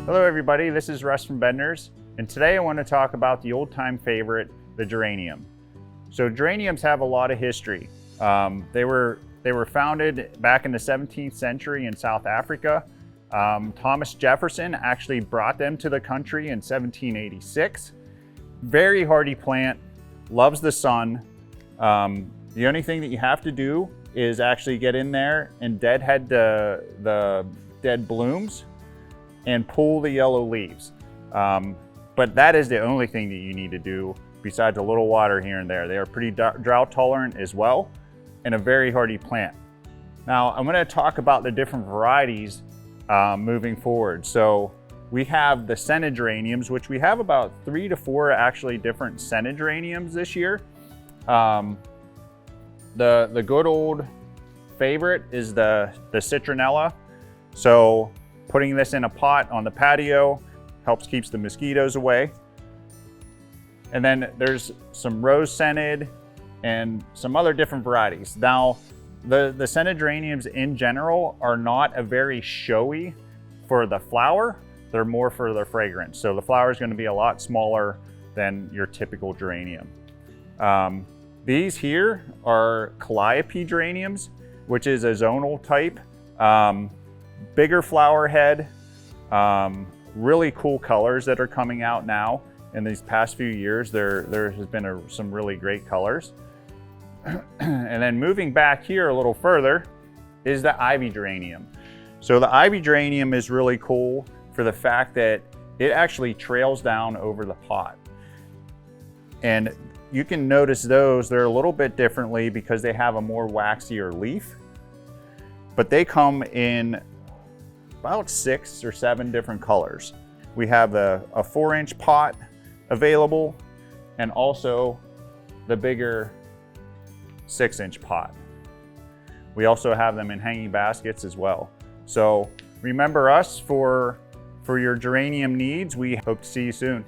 Hello everybody, this is Russ from Bednar's, and today I want to talk about the old-time favorite, the geranium. So geraniums have a lot of history. They were founded back in the 17th century in South Africa. Thomas Jefferson actually brought them to the country in 1786. Very hardy plant, loves the sun. The only thing that you have to do is actually get in there and deadhead the dead blooms and pull the yellow leaves. But that is the only thing that you need to do besides a little water here and there. They are pretty drought tolerant as well and a very hardy plant. Now I'm going to talk about the different varieties moving forward. So we have the scented geraniums, which we have about 3 to 4 actually different scented geraniums this year. The good old favorite is the citronella. So putting this in a pot on the patio helps keeps the mosquitoes away. And then there's some rose scented and some other different varieties. Now, the scented geraniums in general are not a very showy for the flower. They're more for their fragrance. So the flower is going to be a lot smaller than your typical geranium. These here are CALLIOPE geraniums, which is a zonal type. Bigger flower head, really cool colors that are coming out now. In these past few years, there has been some really great colors. And then moving back here a little further is the ivy geranium. So the ivy geranium is really cool for the fact that it actually trails down over the pot. And you can notice they're a little bit differently because they have a more waxier leaf, but they come in about 6 or 7 different colors. We have a 4-inch pot available and also the bigger 6-inch pot. We also have them in hanging baskets as well. So remember us for your geranium needs. We hope to see you soon.